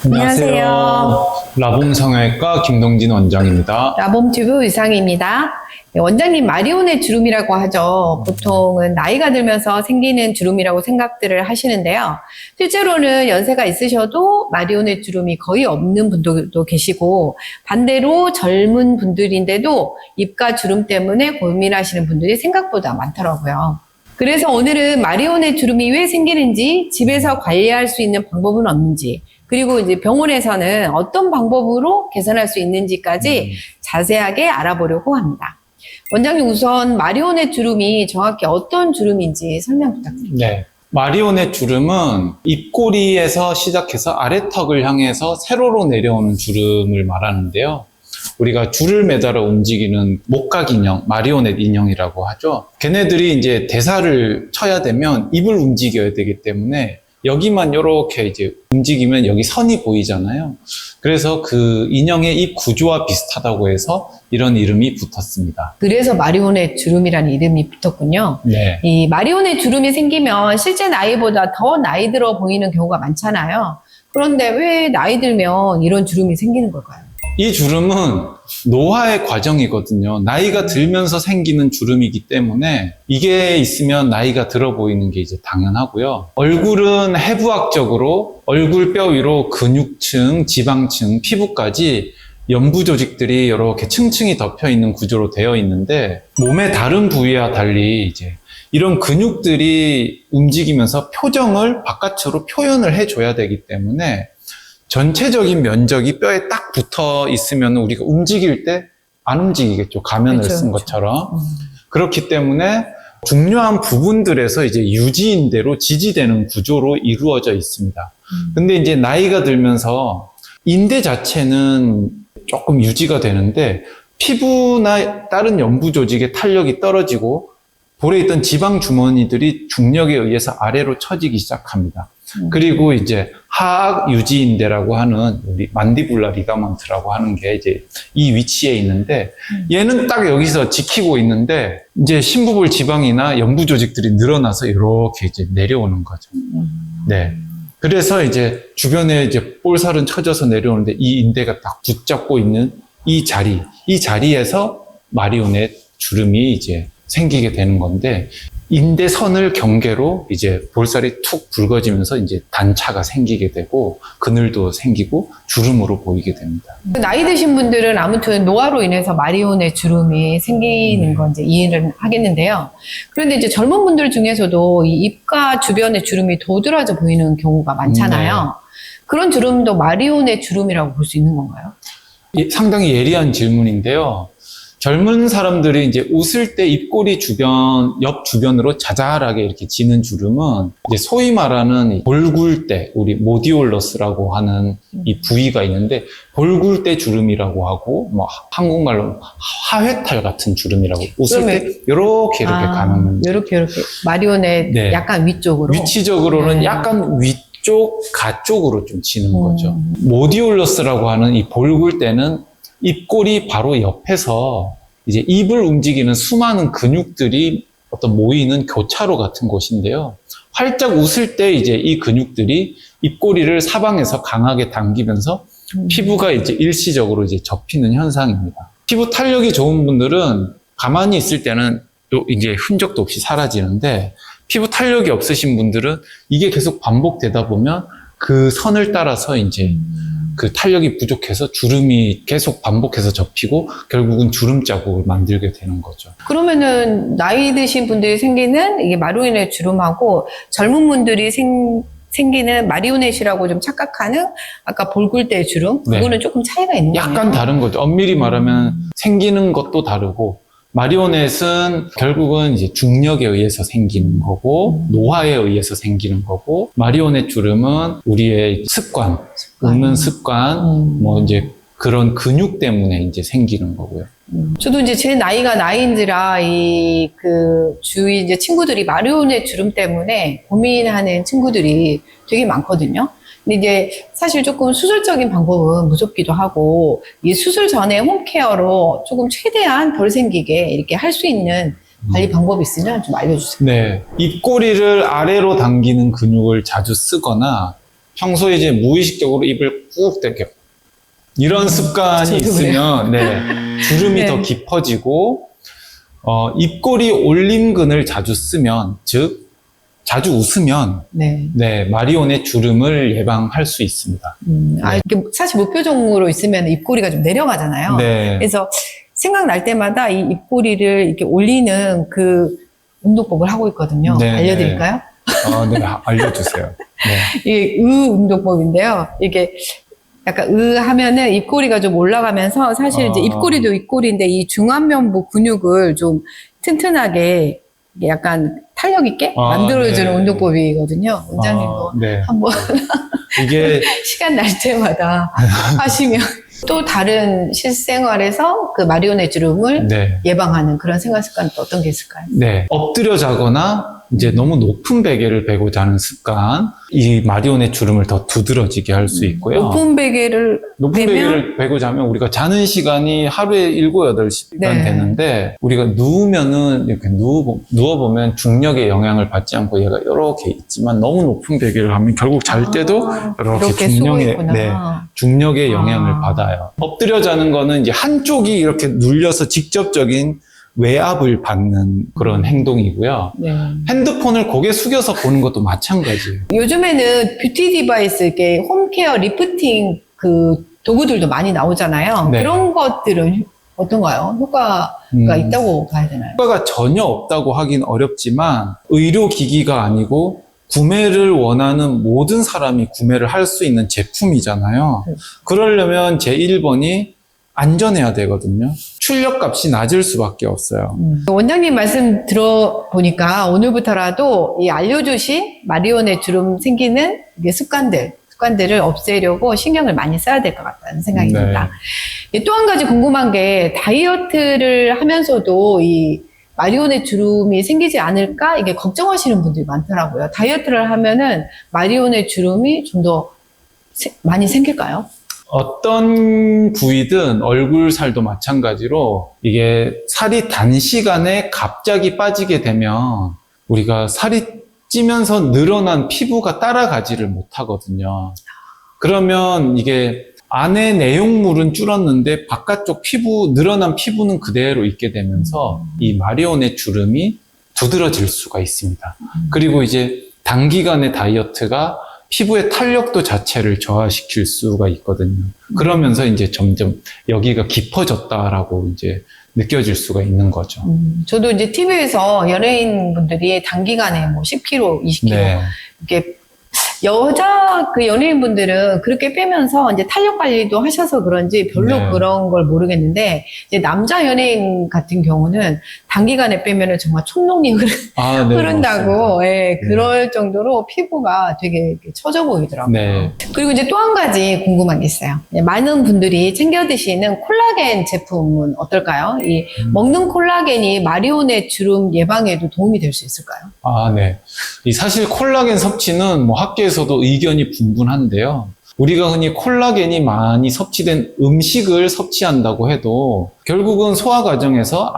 안녕하세요. 라봄 성형외과 김동진 원장입니다. 라봄튜브 의상입니다. 원장님, 마리오넷 주름이라고 하죠. 보통은 나이가 들면서 생기는 주름이라고 생각들을 하시는데요. 실제로는 연세가 있으셔도 마리오넷 주름이 거의 없는 분들도 계시고, 반대로 젊은 분들인데도 입가 주름 때문에 고민하시는 분들이 생각보다 많더라고요. 그래서 오늘은 마리오넷 주름이 왜 생기는지, 집에서 관리할 수 있는 방법은 없는지, 그리고 이제 병원에서는 어떤 방법으로 개선할 수 있는지까지 자세하게 알아보려고 합니다. 원장님, 우선 마리오넷 주름이 정확히 어떤 주름인지 설명 부탁드립니다. 네. 마리오넷 주름은 입꼬리에서 시작해서 아래턱을 향해서 세로로 내려오는 주름을 말하는데요. 우리가 줄을 매달아 움직이는 목각 인형, 마리오넷 인형이라고 하죠. 걔네들이 이제 대사를 쳐야 되면 입을 움직여야 되기 때문에 여기만 이렇게 이제 움직이면 여기 선이 보이잖아요. 그래서 그 인형의 입 구조와 비슷하다고 해서 이런 이름이 붙었습니다. 그래서 마리오넷 주름이라는 이름이 붙었군요. 네. 이 마리오넷 주름이 생기면 실제 나이보다 더 나이 들어 보이는 경우가 많잖아요. 그런데 왜 나이 들면 이런 주름이 생기는 걸까요? 이 주름은 노화의 과정이거든요. 나이가 들면서 생기는 주름이기 때문에 이게 있으면 나이가 들어 보이는 게 이제 당연하고요. 얼굴은 해부학적으로 얼굴뼈 위로 근육층, 지방층, 피부까지 연부 조직들이 이렇게 층층이 덮여 있는 구조로 되어 있는데 몸의 다른 부위와 달리 이제 이런 근육들이 움직이면서 표정을 바깥으로 표현을 해줘야 되기 때문에 전체적인 면적이 뼈에 딱 붙어 있으면 우리가 움직일 때 안 움직이겠죠. 가면을 그렇죠, 쓴 그렇죠. 것처럼. 그렇기 때문에 중요한 부분들에서 이제 유지인대로 지지되는 구조로 이루어져 있습니다. 근데 이제 나이가 들면서 인대 자체는 조금 유지가 되는데 피부나 다른 연부 조직의 탄력이 떨어지고 볼에 있던 지방 주머니들이 중력에 의해서 아래로 처지기 시작합니다. 그리고 이제 하악 유지인대라고 하는 우리 만디불라 리가먼트라고 하는 게 이제 이 위치에 있는데 얘는 딱 여기서 지키고 있는데 이제 심부볼 지방이나 연부 조직들이 늘어나서 이렇게 이제 내려오는 거죠. 네. 그래서 이제 주변에 이제 볼살은 처져서 내려오는데 이 인대가 딱 붙잡고 있는 이 자리에서 마리오넷 주름이 이제 생기게 되는 건데 인대선을 경계로 이제 볼살이 툭 붉어지면서 이제 단차가 생기게 되고 그늘도 생기고 주름으로 보이게 됩니다. 나이 드신 분들은 아무튼 노화로 인해서 마리오넷 주름이 생기는 건 이제 이해를 하겠는데요. 그런데 이제 젊은 분들 중에서도 이 입가 주변에 주름이 도드라져 보이는 경우가 많잖아요. 그런 주름도 마리오넷 주름이라고 볼 수 있는 건가요? 상당히 예리한 질문인데요. 젊은 사람들이 이제 웃을 때 입꼬리 옆 주변으로 자잘하게 이렇게 지는 주름은 이제 소위 말하는 볼굴대, 우리 모디올러스라고 하는 이 부위가 있는데 볼굴대 주름이라고 하고 뭐 한국말로 하회탈 같은 주름이라고 웃을 때 이렇게 가는 이렇게 마리오넷 네. 약간 위쪽으로 위치적으로는 네. 약간 위쪽 가쪽으로 좀 지는 거죠. 모디올러스라고 하는 이 볼굴대는 입꼬리 바로 옆에서 이제 입을 움직이는 수많은 근육들이 어떤 모이는 교차로 같은 곳인데요. 활짝 웃을 때 이제 이 근육들이 입꼬리를 사방에서 강하게 당기면서 피부가 이제 일시적으로 이제 접히는 현상입니다. 피부 탄력이 좋은 분들은 가만히 있을 때는 또 이제 흔적도 없이 사라지는데 피부 탄력이 없으신 분들은 이게 계속 반복되다 보면 그 선을 따라서 이제 그 탄력이 부족해서 주름이 계속 반복해서 접히고 결국은 주름 자국을 만들게 되는 거죠. 그러면은 나이 드신 분들이 생기는 이게 마리오넷 주름하고 젊은 분들이 생기는 마리오넷이라고 좀 착각하는 아까 볼굴대 주름 그거는 네. 조금 차이가 있는 거예요. 약간 다른 거죠. 엄밀히 말하면 생기는 것도 다르고 마리오넷은 결국은 이제 중력에 의해서 생기는 거고 노화에 의해서 생기는 거고 마리오넷 주름은 우리의 습관. 웃는 습관, 뭐 이제 그런 근육 때문에 이제 생기는 거고요. 저도 이제 제 나이가 나이인지라 주위 이제 친구들이 마리오넷 주름 때문에 고민하는 친구들이 되게 많거든요. 근데 이제 사실 조금 수술적인 방법은 무섭기도 하고 이 수술 전에 홈케어로 조금 최대한 덜 생기게 이렇게 할 수 있는 관리 방법이 있으면 좀 알려주세요. 네. 입꼬리를 아래로 당기는 근육을 자주 쓰거나 평소에 이제 무의식적으로 입을 꾹 당겨. 이런 습관이 저도 있으면, 네, 주름이 네. 더 깊어지고, 입꼬리 올림근을 자주 쓰면, 즉, 자주 웃으면, 네. 네, 마리오네 주름을 예방할 수 있습니다. 이게 사실 무표정으로 있으면 입꼬리가 좀 내려가잖아요. 네. 그래서 생각날 때마다 이 입꼬리를 이렇게 올리는 그 운동법을 하고 있거든요. 네, 알려드릴까요? 네, 알려주세요. 네. 이게 운동법인데요. 이게 약간 하면은 입꼬리가 좀 올라가면서 사실 이제 입꼬리도 입꼬리인데 이 중안면부 근육을 좀 튼튼하게 이게 약간 탄력 있게 만들어주는 네. 운동법이거든요. 원장님도 네. 한번 이게, 시간 날 때마다 하시면 또 다른 실생활에서 그 마리오네 주름을 네. 예방하는 그런 생활 습관은 또 어떤 게 있을까요? 네. 엎드려 자거나 이제 너무 높은 베개를 베고 자는 습관, 이 마리오네 주름을 더 두드러지게 할 수 있고요. 높은 베개를 높은 베면? 베개를 베고 자면 우리가 자는 시간이 하루에 7, 8시간 네. 되는데 우리가 누우면은 이렇게 누워보면 중력의 영향을 받지 않고 얘가 이렇게 있지만 너무 높은 베개를 하면 결국 잘 때도 이렇게 쓰고 있구나. 중력의 영향을 받아요. 엎드려 자는 거는 이제 한쪽이 이렇게 눌려서 직접적인 외압을 받는 그런 행동이고요. 네. 핸드폰을 고개 숙여서 보는 것도 마찬가지예요. 요즘에는 뷰티 디바이스, 이렇게 홈케어 리프팅 그 도구들도 많이 나오잖아요. 네. 그런 것들은 어떤가요? 효과가 있다고 봐야 되나요? 효과가 전혀 없다고 하긴 어렵지만 의료기기가 아니고 구매를 원하는 모든 사람이 구매를 할 수 있는 제품이잖아요. 그러려면 제1번이 안전해야 되거든요. 출력값이 낮을 수밖에 없어요. 원장님 말씀 들어보니까 오늘부터라도 이 알려주신 마리오네 주름 생기는 이게 습관들을 없애려고 신경을 많이 써야 될 것 같다는 생각이 듭니다. 또 한 가지 궁금한 게 다이어트를 하면서도 이 마리오네 주름이 생기지 않을까 이게 걱정하시는 분들이 많더라고요. 다이어트를 하면은 마리오네 주름이 좀 더 많이 생길까요? 어떤 부위든 얼굴 살도 마찬가지로 이게 살이 단시간에 갑자기 빠지게 되면 우리가 살이 찌면서 늘어난 피부가 따라가지를 못하거든요. 그러면 이게 안에 내용물은 줄었는데 바깥쪽 늘어난 피부는 그대로 있게 되면서 이 마리오네 주름이 두드러질 수가 있습니다. 그리고 이제 단기간의 다이어트가 피부의 탄력도 자체를 저하시킬 수가 있거든요. 그러면서 이제 점점 여기가 깊어졌다라고 이제 느껴질 수가 있는 거죠. 저도 이제 TV에서 연예인분들이 단기간에 뭐 10kg, 20kg 네. 이렇게 여자 그 연예인분들은 그렇게 빼면서 이제 탄력 관리도 하셔서 그런지 별로 네. 그런 걸 모르겠는데 이제 남자 연예인 같은 경우는 단기간에 빼면은 정말 촌농이 네, 흐른다고 예, 네. 그럴 정도로 피부가 되게 이렇게 처져 보이더라고요. 네. 그리고 이제 또 한 가지 궁금한 게 있어요. 많은 분들이 챙겨 드시는 콜라겐 제품은 어떨까요? 이 먹는 콜라겐이 마리오네 주름 예방에도 도움이 될 수 있을까요? 네. 사실 콜라겐 섭취는 뭐 학계에서도 의견이 분분한데요. 우리가 흔히 콜라겐이 많이 섭취된 음식을 섭취한다고 해도 결국은 소화 과정에서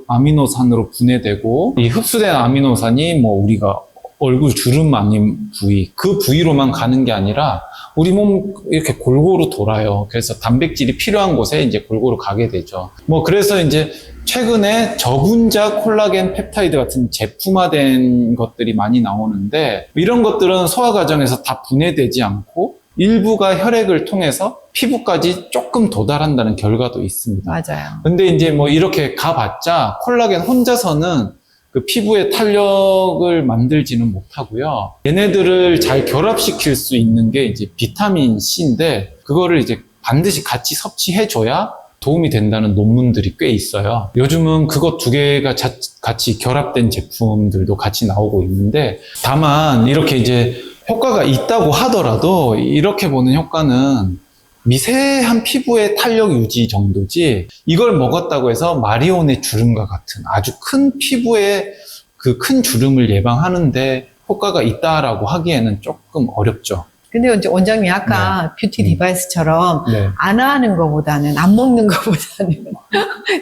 아미노산으로 분해되고 이 흡수된 아미노산이 뭐 우리가 얼굴 주름 아닌 부위, 그 부위로만 가는 게 아니라 우리 몸 이렇게 골고루 돌아요. 그래서 단백질이 필요한 곳에 이제 골고루 가게 되죠. 뭐 그래서 이제 최근에 저분자 콜라겐 펩타이드 같은 제품화된 것들이 많이 나오는데 이런 것들은 소화 과정에서 다 분해되지 않고 일부가 혈액을 통해서 피부까지 조금 도달한다는 결과도 있습니다. 맞아요. 근데 이제 뭐 이렇게 가봤자 콜라겐 혼자서는 그 피부의 탄력을 만들지는 못하고요. 얘네들을 잘 결합시킬 수 있는 게 이제 비타민 C인데 그거를 이제 반드시 같이 섭취해줘야 도움이 된다는 논문들이 꽤 있어요. 요즘은 그것 두 개가 같이 결합된 제품들도 같이 나오고 있는데 다만 이렇게 이제 효과가 있다고 하더라도 이렇게 보는 효과는 미세한 피부의 탄력 유지 정도지 이걸 먹었다고 해서 마리오네 주름과 같은 아주 큰 피부의 그 큰 주름을 예방하는데 효과가 있다라고 하기에는 조금 어렵죠. 근데 이제 원장님이 아까 뷰티 디바이스처럼 네. 안 하는 것보다는 안 먹는 것보다는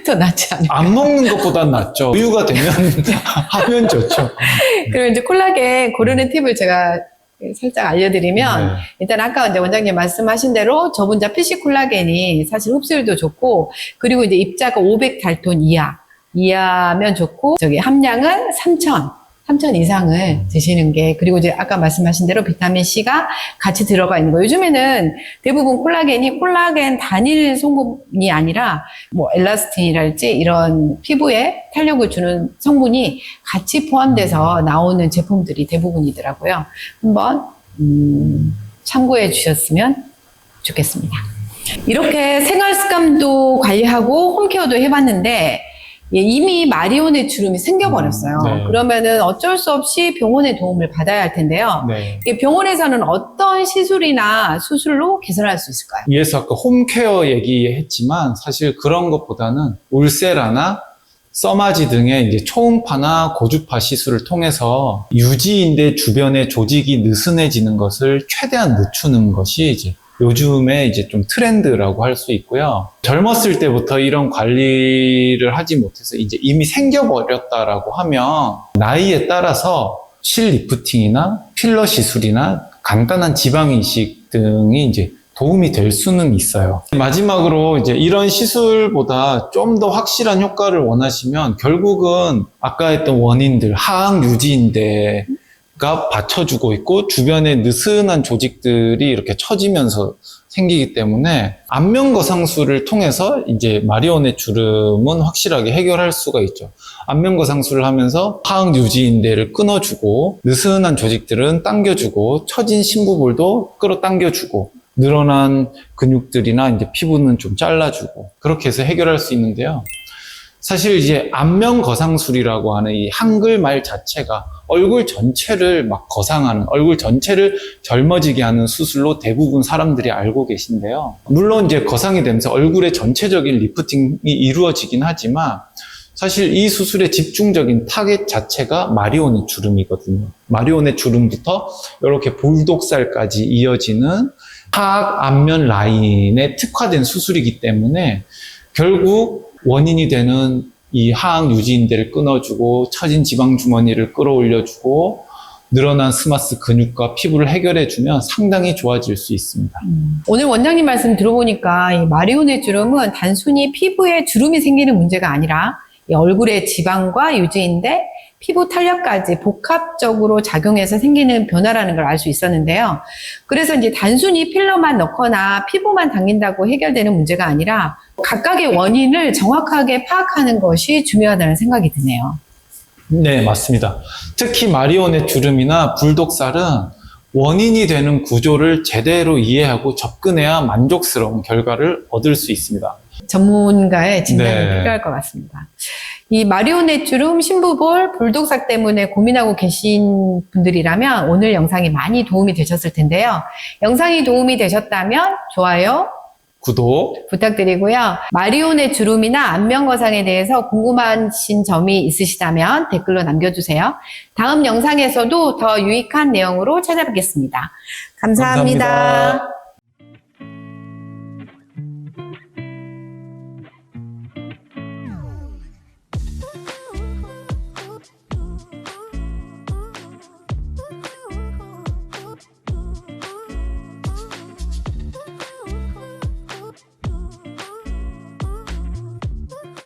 더 낫지 않을까? 안 먹는 것보단 낫죠. 여유가 되면 하면 좋죠. 그리고 이제 콜라겐 고르는 팁을 제가 살짝 알려드리면 일단 아까 이제 원장님 말씀하신 대로 저분자 PC 콜라겐이 사실 흡수율도 좋고 그리고 이제 입자가 500달톤 이하면 좋고 저기 함량은 3,000 이상을 드시는 게 그리고 이제 아까 말씀하신 대로 비타민 C가 같이 들어가 있는 거. 요즘에는 대부분 콜라겐이 콜라겐 단일 성분이 아니라 뭐 엘라스틴이랄지 이런 피부에 탄력을 주는 성분이 같이 포함돼서 나오는 제품들이 대부분이더라고요. 한번 참고해 주셨으면 좋겠습니다. 이렇게 생활 습관도 관리하고 홈케어도 해봤는데 이미 마리오넷 주름이 생겨버렸어요. 네. 그러면은 어쩔 수 없이 병원의 도움을 받아야 할 텐데요. 네. 병원에서는 어떤 시술이나 수술로 개선할 수 있을까요? 위에서 아까 홈케어 얘기했지만 사실 그런 것보다는 울세라나 써마지 등의 이제 초음파나 고주파 시술을 통해서 유지인대 주변의 조직이 느슨해지는 것을 최대한 늦추는 것이 이제 요즘에 이제 좀 트렌드라고 할 수 있고요. 젊었을 때부터 이런 관리를 하지 못해서 이제 이미 생겨버렸다라고 하면 나이에 따라서 실 리프팅이나 필러 시술이나 간단한 지방 이식 등이 이제 도움이 될 수는 있어요. 마지막으로 이제 이런 시술보다 좀 더 확실한 효과를 원하시면 결국은 아까 했던 원인들, 하악 유지인대 가 받쳐주고 있고 주변에 느슨한 조직들이 이렇게 처지면서 생기기 때문에 안면 거상술을 통해서 이제 마리오넷 주름은 확실하게 해결할 수가 있죠. 안면 거상술을 하면서 하악 유지인대를 끊어주고 느슨한 조직들은 당겨주고 처진 심부볼도 끌어당겨주고 늘어난 근육들이나 이제 피부는 좀 잘라주고 그렇게 해서 해결할 수 있는데요. 사실 이제 안면 거상술이라고 하는 이 한글말 자체가 얼굴 전체를 막 거상하는, 얼굴 전체를 젊어지게 하는 수술로 대부분 사람들이 알고 계신데요. 물론 이제 거상이 되면서 얼굴의 전체적인 리프팅이 이루어지긴 하지만 사실 이 수술의 집중적인 타겟 자체가 마리오넷 주름이거든요. 마리오넷 주름부터 이렇게 볼독살까지 이어지는 하악 안면 라인에 특화된 수술이기 때문에 결국 원인이 되는 이 하악 유지인대를 끊어주고 처진 지방 주머니를 끌어올려주고 늘어난 스마스 근육과 피부를 해결해주면 상당히 좋아질 수 있습니다. 오늘 원장님 말씀 들어보니까 이 마리오넷 주름은 단순히 피부에 주름이 생기는 문제가 아니라 이 얼굴의 지방과 유지인대, 피부 탄력까지 복합적으로 작용해서 생기는 변화라는 걸 알 수 있었는데요. 그래서 이제 단순히 필러만 넣거나 피부만 당긴다고 해결되는 문제가 아니라 각각의 원인을 정확하게 파악하는 것이 중요하다는 생각이 드네요. 네, 맞습니다. 특히 마리오넷 주름이나 불독살은 원인이 되는 구조를 제대로 이해하고 접근해야 만족스러운 결과를 얻을 수 있습니다. 전문가의 진단이 네. 필요할 것 같습니다. 이 마리오넷 주름, 심부볼, 불독살 때문에 고민하고 계신 분들이라면 오늘 영상이 많이 도움이 되셨을 텐데요. 영상이 도움이 되셨다면 좋아요, 구독 부탁드리고요. 마리오넷 주름이나 안면 거상에 대해서 궁금하신 점이 있으시다면 댓글로 남겨주세요. 다음 영상에서도 더 유익한 내용으로 찾아뵙겠습니다. 감사합니다. 감사합니다.